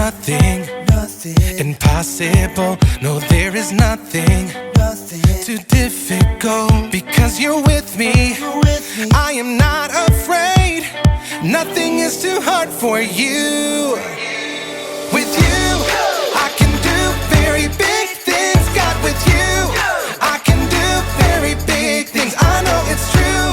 nothing impossible. No, there is nothing too difficult. Because you're with me, I am not afraid. Nothing is too hard for you. With you, I can do very big things. God, with you, I can do very big things. I know it's true.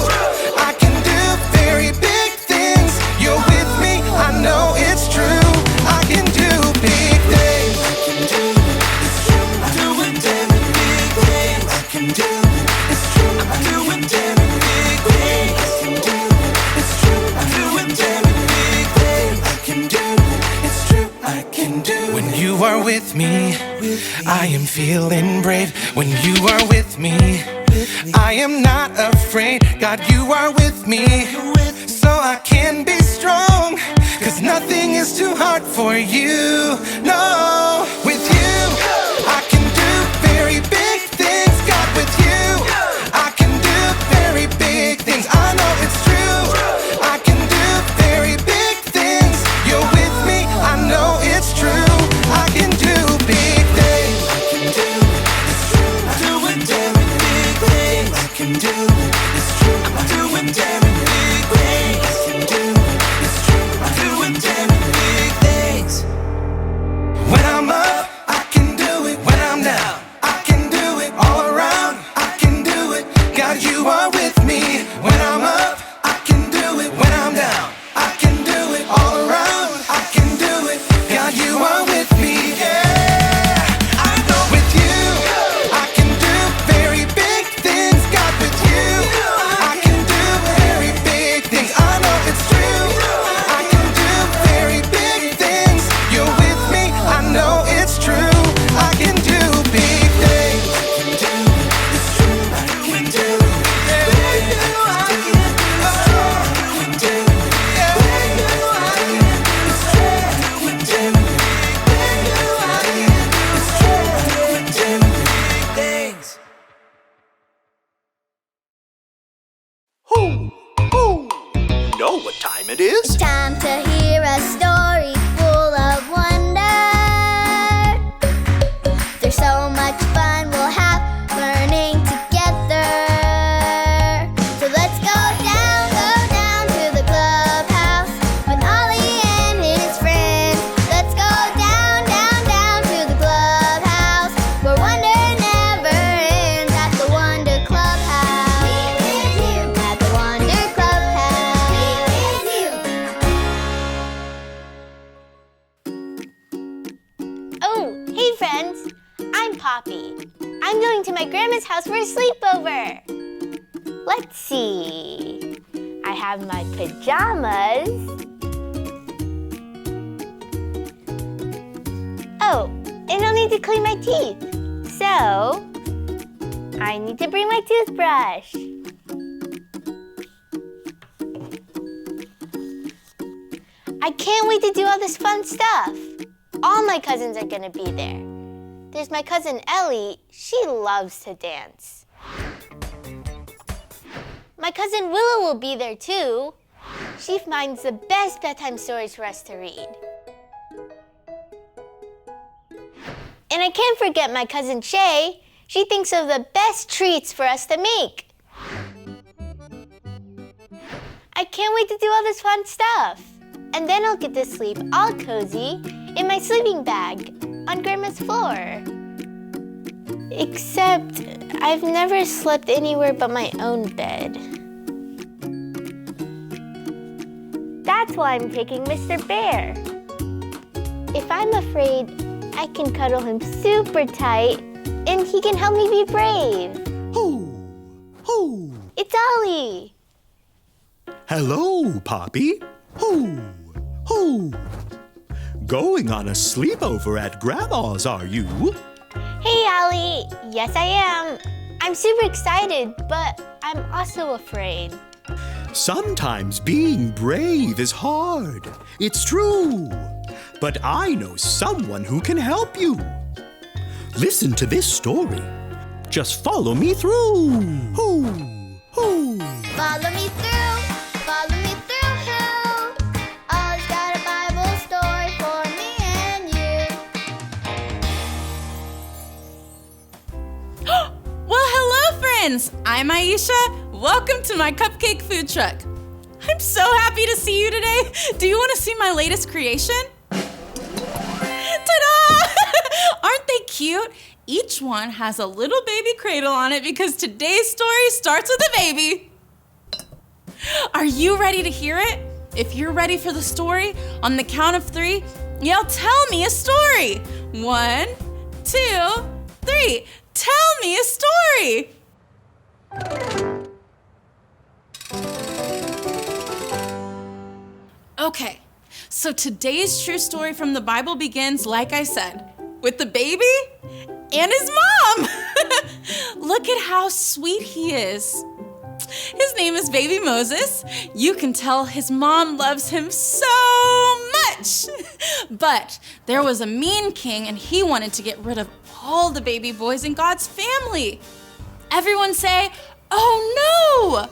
I can do very big things. You're with me, I know it's true. I can do big things. I can do it, it's true. I'm doing very big things. I can do it, it's true. I'm doing very big things. I can do it, it's true. I'm doing very big things. I can do it, it's true. I can do it. When you are with me, I am feeling brave. When you are with me, I am not afraid. God, you are with me, so I can be strong. 'Cause nothing is too hard for you. No, with you, I can do very big things. God, with you, I can do very big things. I know it's true. I can do very big things. You're with me, I know it's true. I can do big things. I can do it, it's true. I'm doing very big things. I can do it, it's true. I'm doing very big things. I can do it, it's true. I'm doing very big things. When I'm up, I can do it. When I'm down, I can do it. All around, I can do it. God, you are with me. When I'm up, I can do it. When I'm down, I can do it. All around, I can do it. God, you are with me. Yeah, I know with you, I can do very big things. God, with you, I can do very big things. I know it's true. I can do very big things. You're with me, I know it's true. I can do big things. I can do it, it's true. I can do it. You know what time it is? It's time to hear a story full of wonder. There's so much fun we'll have learning together. So let's go down to the clubhouse with Ollie and his friends. Let's go down to the clubhouse where wonder never ends at the Wonder Clubhouse. At the Wonder Clubhouse. Oh, hey friends! I'm Poppy. I'm going to my grandma's house for a sleepover. Let's see. I have my pajamas. Oh, and I'll need to clean my teeth. So, I need to bring my toothbrush. I can't wait to do all this fun stuff. All my cousins are gonna be there. There's my cousin Ellie. She loves to dance. My cousin Willow will be there too. She finds the best bedtime stories for us to read. And I can't forget my cousin Shay. She thinks of the best treats for us to make. I can't wait to do all this fun stuff. And then I'll get to sleep all cozy in my sleeping bag on Grandma's floor. Except I've never slept anywhere but my own bed. That's why I'm taking Mr. Bear. If I'm afraid, I can cuddle him super tight and he can help me be brave. Hoo! Hoo! It's Ollie. Hello, Poppy. Hoo! Hoo! Going on a sleepover at Grandma's, are you? Hey, Ollie. Yes, I am. I'm super excited, but I'm also afraid. Sometimes being brave is hard. It's true. But I know someone who can help you. Listen to this story. Just follow me through. Hoo! Hoo! Follow me through, follow me through, who? Ollie's got a Bible story for me and friends, I'm Aisha. Welcome to my cupcake food truck. I'm so happy to see you today. Do you want to see my latest creation? Ta-da! Aren't they cute? Each one has a little baby cradle on it because today's story starts with a baby. Are you ready to hear it? If you're ready for the story, on the count of 3, yell, "Tell me a story." 1, 2, 3. Tell me a story. Okay, so today's true story from the Bible begins, like I said, with the baby and his mom. Look at how sweet he is. His name is Baby Moses. You can tell his mom loves him so much. But there was a mean king and he wanted to get rid of all the baby boys in God's family. Everyone say, "Oh no!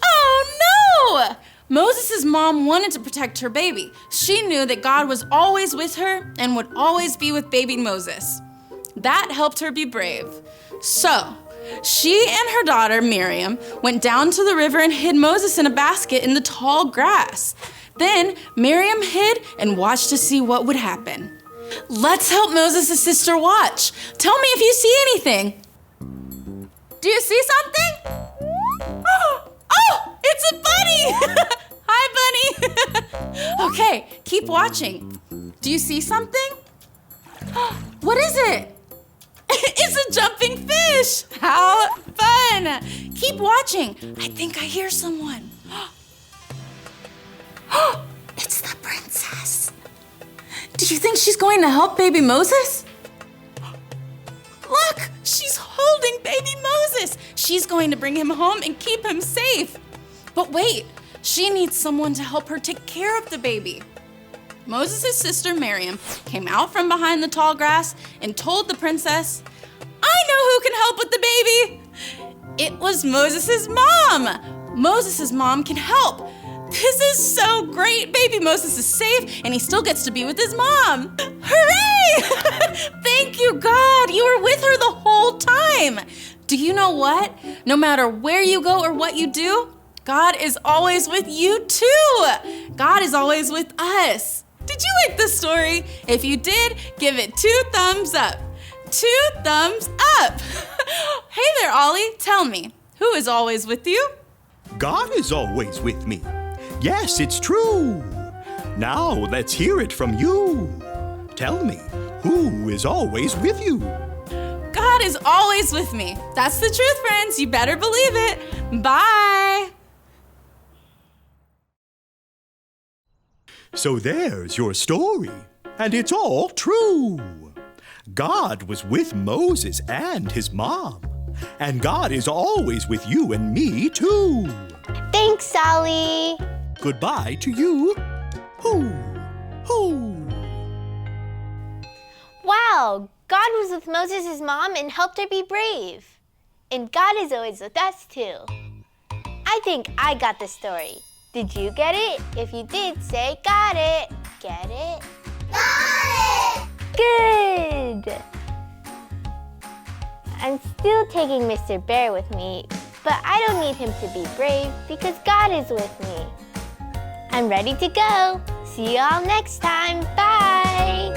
Oh no!" Moses' mom wanted to protect her baby. She knew that God was always with her and would always be with baby Moses. That helped her be brave. So, she and her daughter Miriam went down to the river and hid Moses in a basket in the tall grass. Then Miriam hid and watched to see what would happen. Let's help Moses' sister watch. Tell me if you see anything. Do you see something? Oh, it's a bunny! Hi, bunny! Okay, keep watching. Do you see something? What is it? It's a jumping fish! How fun! Keep watching. I think I hear someone. It's the princess. Do you think she's going to help baby Moses? Look, she's holding baby Moses. She's going to bring him home and keep him safe. But wait, she needs someone to help her take care of the baby. Moses' sister Miriam came out from behind the tall grass and told the princess, "I know who can help with the baby." It was Moses' mom. Moses' mom can help. This is so great. Baby Moses is safe and he still gets to be with his mom. Hooray! Thank you, God. You were with her the whole time. Do you know what? No matter where you go or what you do, God is always with you too. God is always with us. Did you like this story? If you did, give it 2 thumbs up. 2 thumbs up. Hey there, Ollie. Tell me, who is always with you? God is always with me. Yes, it's true. Now let's hear it from you. Tell me, who is always with you? God is always with me. That's the truth, friends. You better believe it. Bye. So there's your story, and it's all true. God was with Moses and his mom, and God is always with you and me too. Thanks, Ollie. Goodbye to you. Hoo, hoo. Wow, God was with Moses' mom and helped her be brave. And God is always with us too. I think I got the story. Did you get it? If you did, say got it. Get it? Got it! Good! I'm still taking Mr. Bear with me, but I don't need him to be brave because God is with me. I'm ready to go. See you all next time. Bye!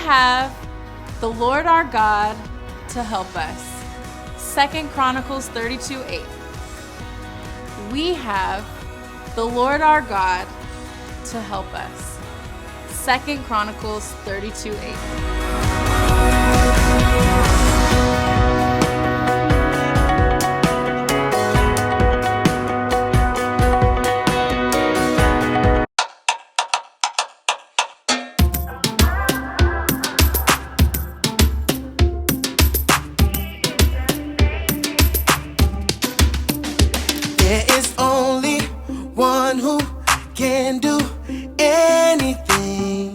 Have the Lord our God to help us. 2 Chronicles 32:8. We have the Lord our God to help us. 2 Chronicles 32:8. There is only one who can do anything.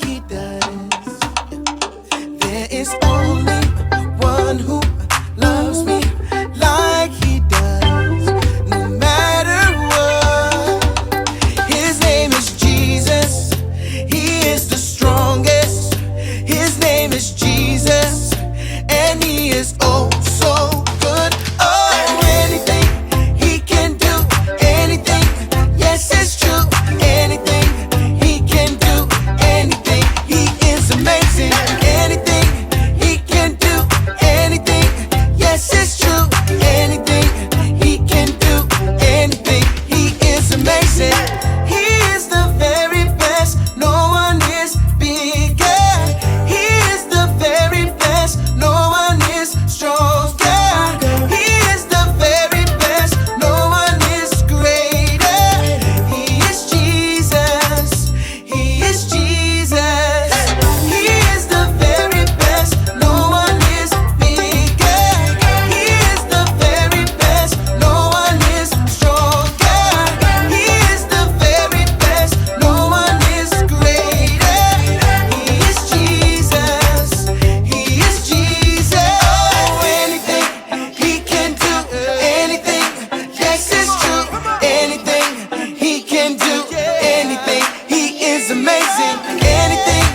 he does. There is only one who loves me like he does, no matter what. His name is Jesus. He is the strongest. His name is Jesus, and he is oh so good. Oh, anything he can do, anything. Yes, it's true. Anything he can do, anything. He is amazing. Anything he can do, anything. Yes, it's true. Anything he can do, anything. He is amazing. He is the very best. No one is bigger. He is the very best. No one is stronger. He is the very best. No one is greater. He is Jesus. He is Jesus. He is the very best. No one is bigger. He is the very best. No one is stronger. He is the very best. No one is greater. He is Jesus. He is Jesus. Oh, anything he can do, anything. Yes, it's true. Anything he can do, anything. He is amazing. Anything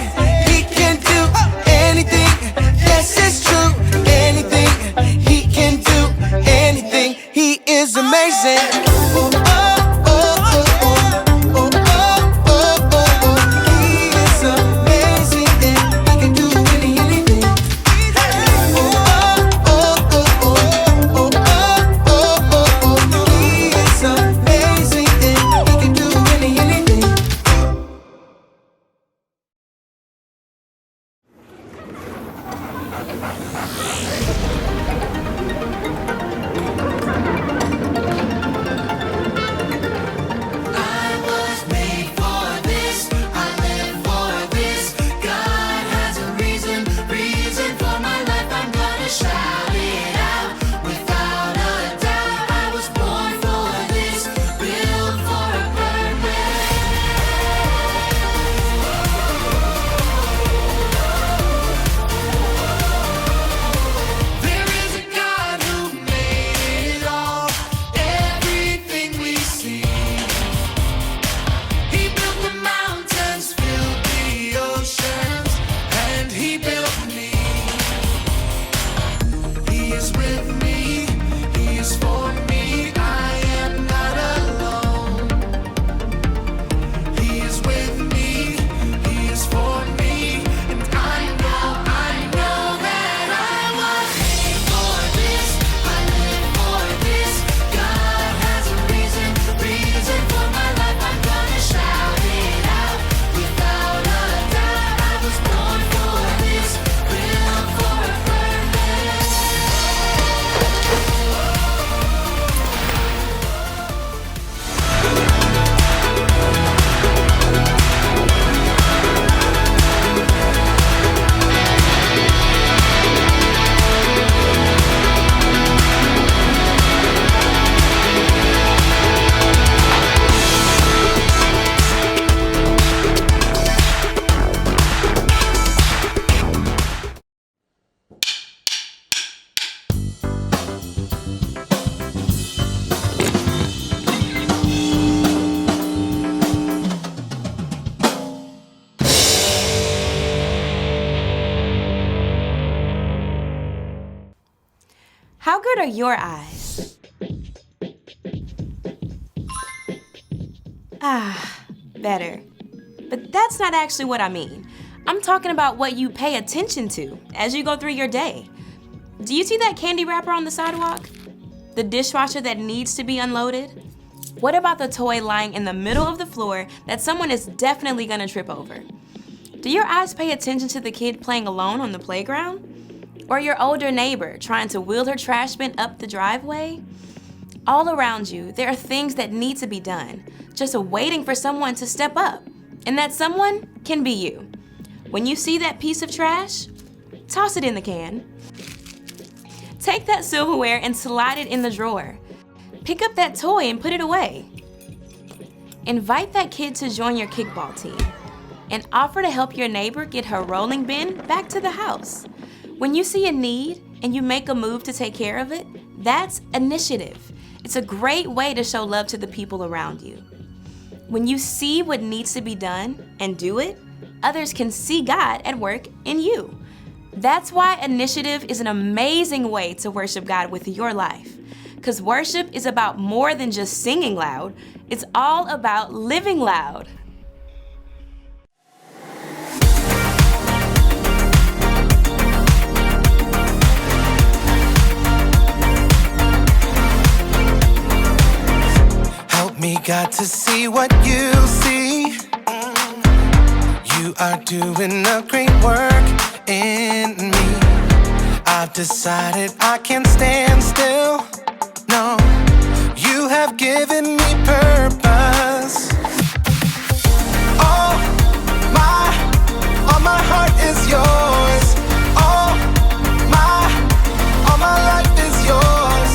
he can do, anything. Yes, it's true. Anything he can do, anything. He is amazing. Oh, oh, oh, oh, oh, oh, oh, oh, oh, oh. He is amazing, and he can do anything. Oh, oh, oh, oh, oh, oh, oh, oh. He is amazing, and he can do anything. How good are your eyes? Better. But that's not actually what I mean. I'm talking about what you pay attention to as you go through your day. Do you see that candy wrapper on the sidewalk? The dishwasher that needs to be unloaded? What about the toy lying in the middle of the floor that someone is definitely gonna trip over? Do your eyes pay attention to the kid playing alone on the playground? Or your older neighbor trying to wheel her trash bin up the driveway? All around you, there are things that need to be done, just waiting for someone to step up. And that someone can be you. When you see that piece of trash, toss it in the can. Take that silverware and slide it in the drawer. Pick up that toy and put it away. Invite that kid to join your kickball team. and offer to help your neighbor get her rolling bin back to the house. When you see a need and you make a move to take care of it, that's initiative. It's a great way to show love to the people around you. When you see what needs to be done and do it, others can see God at work in you. That's why initiative is an amazing way to worship God with your life. Because worship is about more than just singing loud, it's all about living loud. Help me, God, to see what you see. You are doing a great work in me. I've decided I can't stand still. No, you have given me purpose. All my heart is yours. All my life is yours.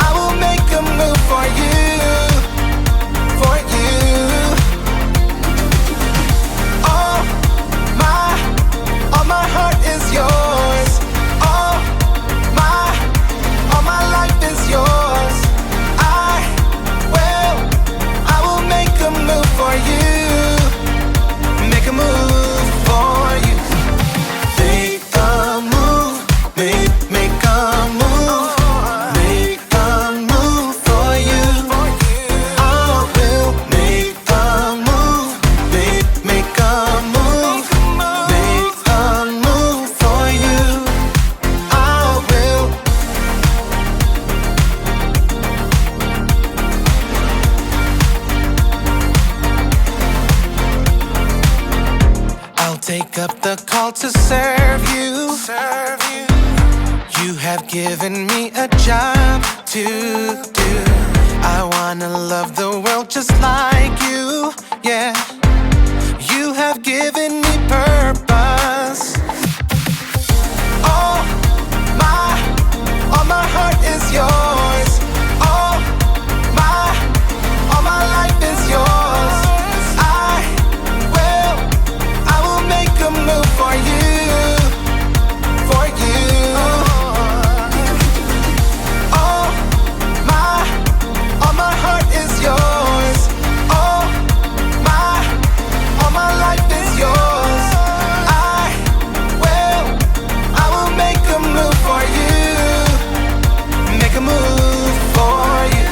I will make a move for you, for you. All my heart is yours. All my life is yours. I will make a move for you. Make a move for you. Make a move. Make a move. Make a move for you. I will make a move. Make a move. Make a move for you. I will. I'll take up the call to serve you. You have given me a job to do. I wanna love the world just like you. Yeah, you have given me purpose. All my heart is yours. All my life is yours. I will make a move for you, for you. All my heart is yours. All my life is yours. I will make a move for you. Make a move for you.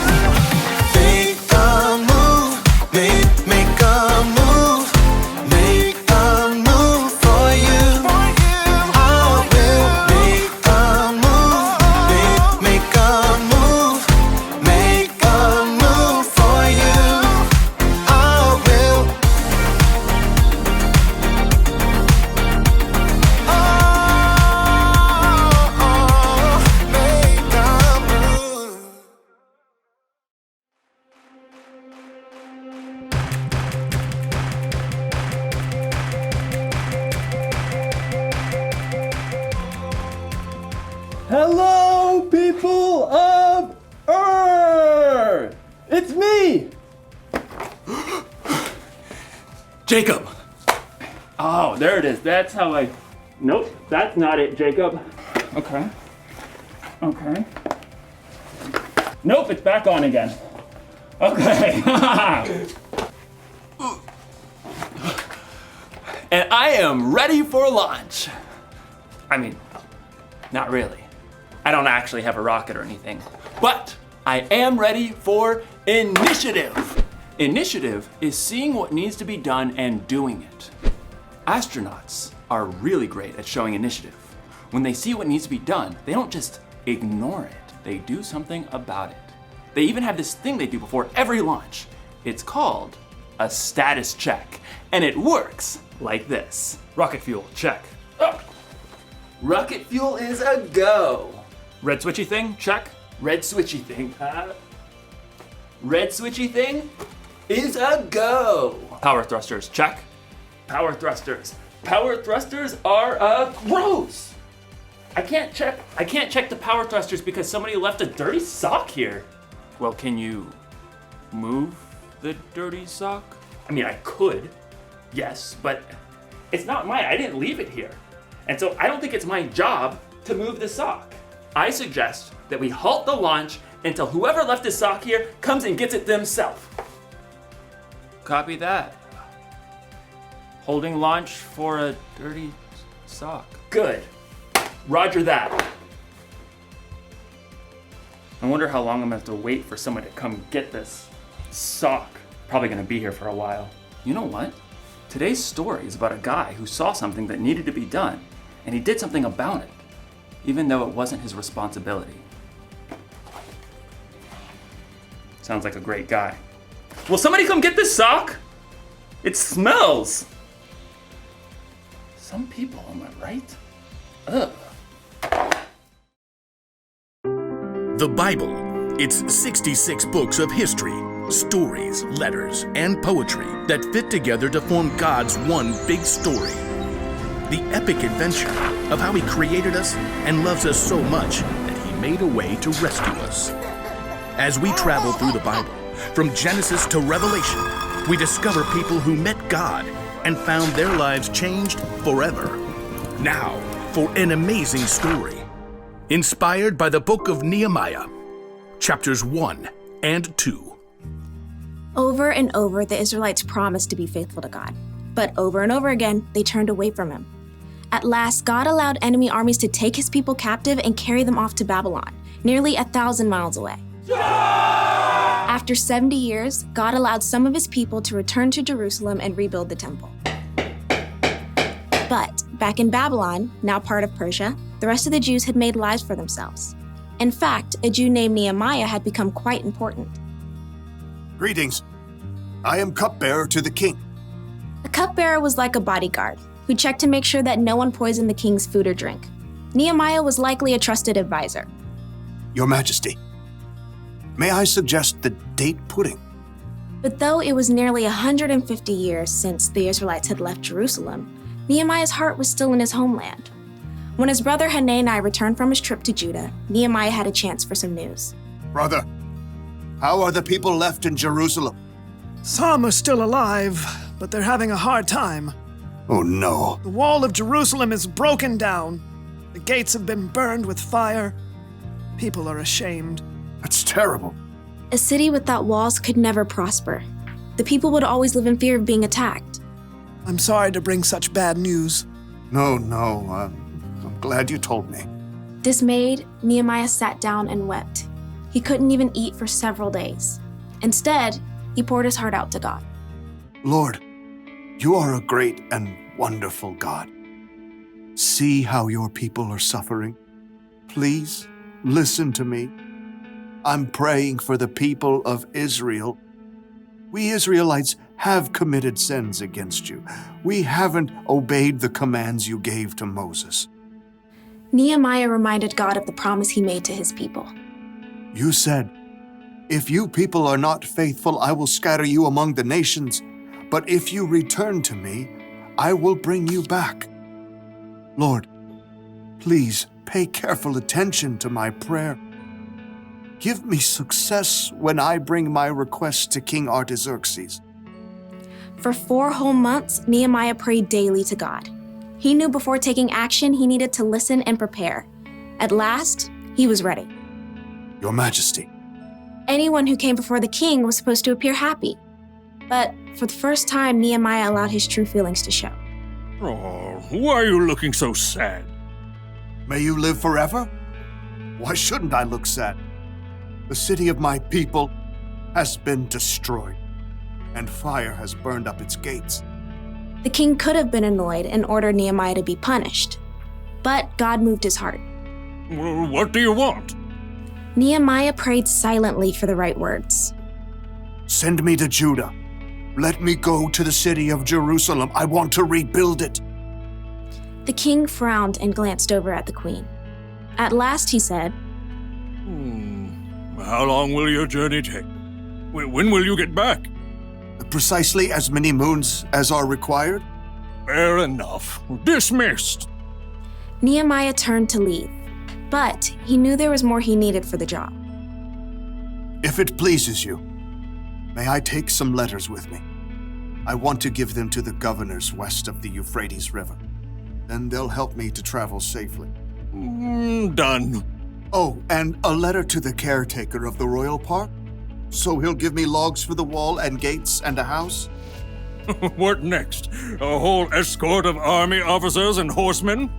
Make a move. Make a move. Make a move for you. I will make a move. Make a move. Make a move for you. I will. Make a move. Hello, people of Earth! It's me! Jacob! Oh, there it is. That's how I... Nope, that's not it, Jacob. Okay. Okay. Nope, it's back on again. Okay. And I am ready for launch. I mean, not really. I don't actually have a rocket or anything. But I am ready for initiative. Initiative is seeing what needs to be done and doing it. Astronauts are really great at showing initiative. When they see what needs to be done, they don't just ignore it. They do something about it. They even have this thing they do before every launch. It's called a status check. And it works like this. Rocket fuel, check. Oh. Rocket fuel is a go. Red switchy thing, check. Red switchy thing, Red switchy thing is a go. Power thrusters, check. Power thrusters. Power thrusters are a gross. I can't check the power thrusters because somebody left a dirty sock here. Well, can you move the dirty sock? I mean, I could, yes, but it's not mine. I didn't leave it here. And so I don't think it's my job to move the sock. I suggest that we halt the launch until whoever left his sock here comes and gets it themselves. Copy that. Holding launch for a dirty sock. Good. Roger that. I wonder how long I'm gonna have to wait for someone to come get this sock. Probably gonna be here for a while. You know what? Today's story is about a guy who saw something that needed to be done, and he did something about it, even though it wasn't his responsibility. Sounds like a great guy. Will somebody come get this sock? It smells. Some people, am I right? Ugh. The Bible. It's 66 books of history, stories, letters, and poetry that fit together to form God's one big story. The epic adventure of how He created us and loves us so much that He made a way to rescue us. As we travel through the Bible, from Genesis to Revelation, we discover people who met God and found their lives changed forever. Now, for an amazing story. Inspired by the book of Nehemiah, chapters 1 and 2. Over and over, the Israelites promised to be faithful to God. But over and over again, they turned away from Him. At last, God allowed enemy armies to take His people captive and carry them off to Babylon, nearly 1,000 miles away. After 70 years, God allowed some of His people to return to Jerusalem and rebuild the temple. But back in Babylon, now part of Persia, the rest of the Jews had made lives for themselves. In fact, a Jew named Nehemiah had become quite important. Greetings. I am cupbearer to the king. A cupbearer was like a bodyguard who checked to make sure that no one poisoned the king's food or drink. Nehemiah was likely a trusted advisor. Your Majesty, may I suggest the date pudding? But though it was nearly 150 years since the Israelites had left Jerusalem, Nehemiah's heart was still in his homeland. When his brother Hanani returned from his trip to Judah, Nehemiah had a chance for some news. Brother, how are the people left in Jerusalem? Some are still alive, but they're having a hard time. Oh no. The wall of Jerusalem is broken down. The gates have been burned with fire. People are ashamed. That's terrible. A city without walls could never prosper. The people would always live in fear of being attacked. I'm sorry to bring such bad news. No, I'm glad you told me. Dismayed, Nehemiah sat down and wept. He couldn't even eat for several days. Instead, he poured his heart out to God. Lord, you are a great and wonderful God. See how your people are suffering. Please listen to me. I'm praying for the people of Israel. We Israelites have committed sins against you. We haven't obeyed the commands you gave to Moses. Nehemiah reminded God of the promise He made to His people. You said, "If you people are not faithful, I will scatter you among the nations. But if you return to me, I will bring you back." Lord, please pay careful attention to my prayer. Give me success when I bring my request to King Artaxerxes. For 4 whole months, Nehemiah prayed daily to God. He knew before taking action, he needed to listen and prepare. At last, he was ready. Your Majesty. Anyone who came before the king was supposed to appear happy. But for the first time, Nehemiah allowed his true feelings to show. Oh, why are you looking so sad? May you live forever? Why shouldn't I look sad? The city of my people has been destroyed, and fire has burned up its gates. The king could have been annoyed and ordered Nehemiah to be punished. But God moved his heart. Well, what do you want? Nehemiah prayed silently for the right words. Send me to Judah. Let me go to the city of Jerusalem. I want to rebuild it. The king frowned and glanced over at the queen. At last he said, How long will your journey take? When will you get back? Precisely as many moons as are required. Fair enough. Dismissed. Nehemiah turned to leave, but he knew there was more he needed for the job. If it pleases you, may I take some letters with me? I want to give them to the governors west of the Euphrates River. Then they'll help me to travel safely. Done. Oh, and a letter to the caretaker of the royal park? So he'll give me logs for the wall and gates and a house? What next? A whole escort of army officers and horsemen?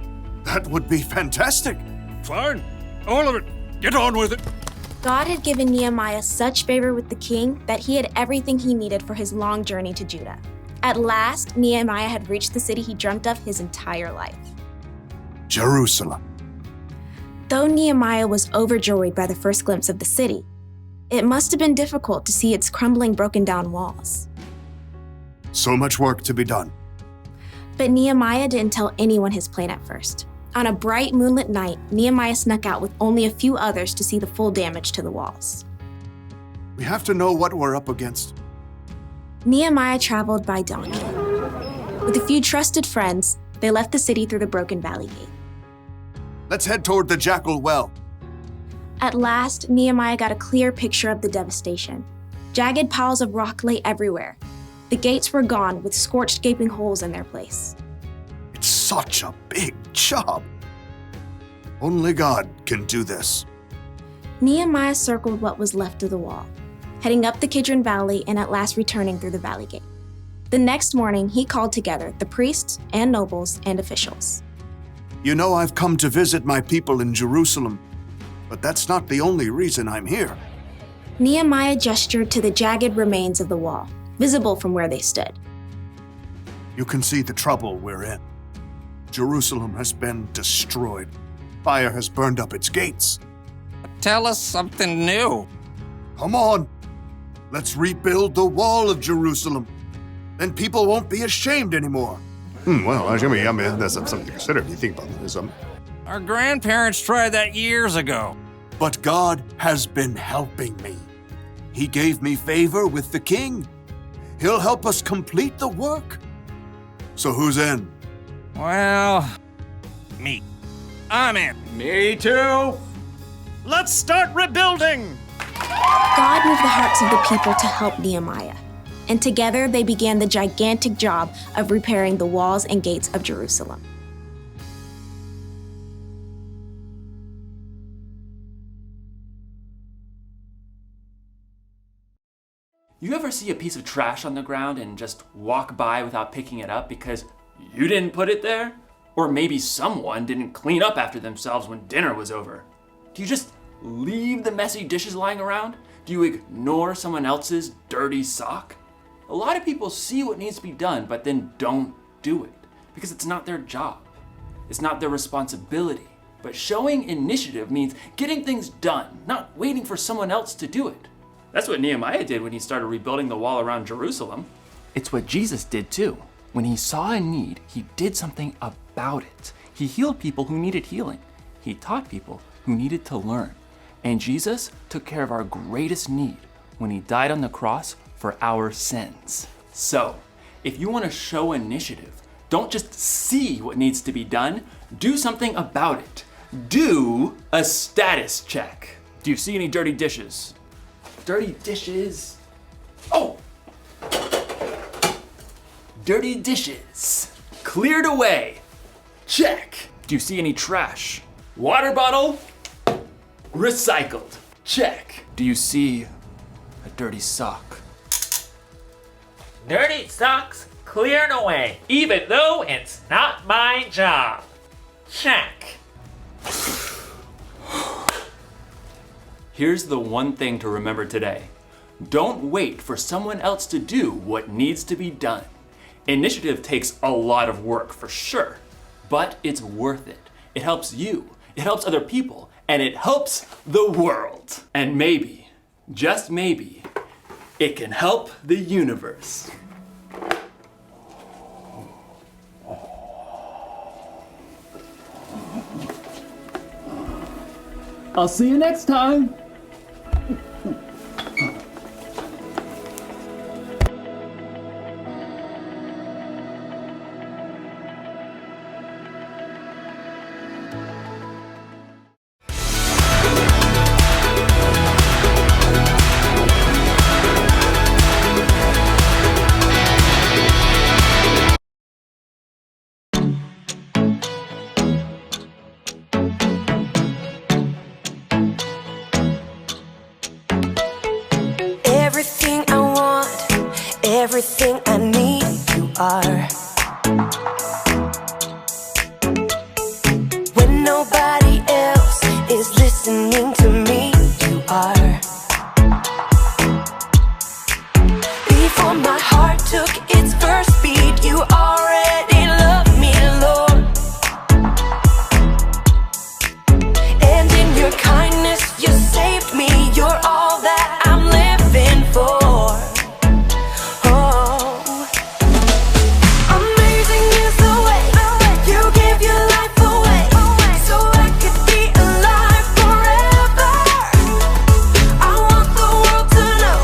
That would be fantastic. Fine. All of it. Get on with it. God had given Nehemiah such favor with the king that he had everything he needed for his long journey to Judah. At last, Nehemiah had reached the city he dreamt of his entire life. Jerusalem. Though Nehemiah was overjoyed by the first glimpse of the city, it must have been difficult to see its crumbling, broken down walls. So much work to be done. But Nehemiah didn't tell anyone his plan at first. On a bright moonlit night, Nehemiah snuck out with only a few others to see the full damage to the walls. We have to know what we're up against. Nehemiah traveled by donkey. With a few trusted friends, they left the city through the broken valley gate. Let's head toward the Jackal Well. At last, Nehemiah got a clear picture of the devastation. Jagged piles of rock lay everywhere. The gates were gone with scorched, gaping holes in their place. It's such a big job. Only God can do this. Nehemiah circled what was left of the wall, heading up the Kidron Valley and at last returning through the valley gate. The next morning, he called together the priests and nobles and officials. You know, I've come to visit my people in Jerusalem, but that's not the only reason I'm here. Nehemiah gestured to the jagged remains of the wall, visible from where they stood. You can see the trouble we're in. Jerusalem has been destroyed. Fire has burned up its gates. Tell us something new. Come on. Let's rebuild the wall of Jerusalem. Then people won't be ashamed anymore. Well, I mean, that's something to consider if you think about this. Our grandparents tried that years ago. But God has been helping me. He gave me favor with the king. He'll help us complete the work. So who's in? Well, me. I'm in. Me too. Let's start rebuilding! God moved the hearts of the people to help Nehemiah, and together they began the gigantic job of repairing the walls and gates of Jerusalem. You ever see a piece of trash on the ground and just walk by without picking it up because you didn't put it there? Or maybe someone didn't clean up after themselves when dinner was over? Do you just leave the messy dishes lying around? Do you ignore someone else's dirty sock? A lot of people see what needs to be done, but then don't do it because it's not their job. It's not their responsibility. But showing initiative means getting things done, not waiting for someone else to do it. That's what Nehemiah did when he started rebuilding the wall around Jerusalem. It's what Jesus did too. When he saw a need, he did something about it. He healed people who needed healing. He taught people who needed to learn. And Jesus took care of our greatest need when he died on the cross for our sins. So, if you want to show initiative, don't just see what needs to be done, do something about it. Do a status check. Do you see any dirty dishes? Dirty dishes. Oh! Dirty dishes. Cleared away. Check. Do you see any trash? Water bottle. Recycled. Check. Do you see a dirty sock? Dirty socks cleared away, even though it's not my job. Check. Here's the one thing to remember today. Don't wait for someone else to do what needs to be done. Initiative takes a lot of work for sure, but it's worth it. It helps you, it helps other people, and it helps the world. And maybe, just maybe, it can help the universe. I'll see you next time. everything I need, you are. When nobody else is listening to me, you are. Before my heart took its first beat, you already loved me, Lord. And in your kindness, you saved me. You're all that I'm living for. Oh, amazing is the way you give your life away, so I could be alive forever. I want the world to know,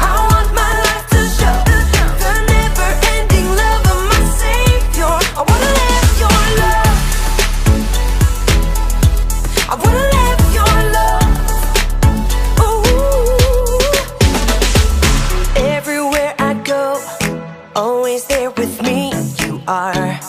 I want my life to show the never-ending love of my Savior. I wanna live your love. I wanna live your love. Ooh. Everywhere I go, always there with me, you are.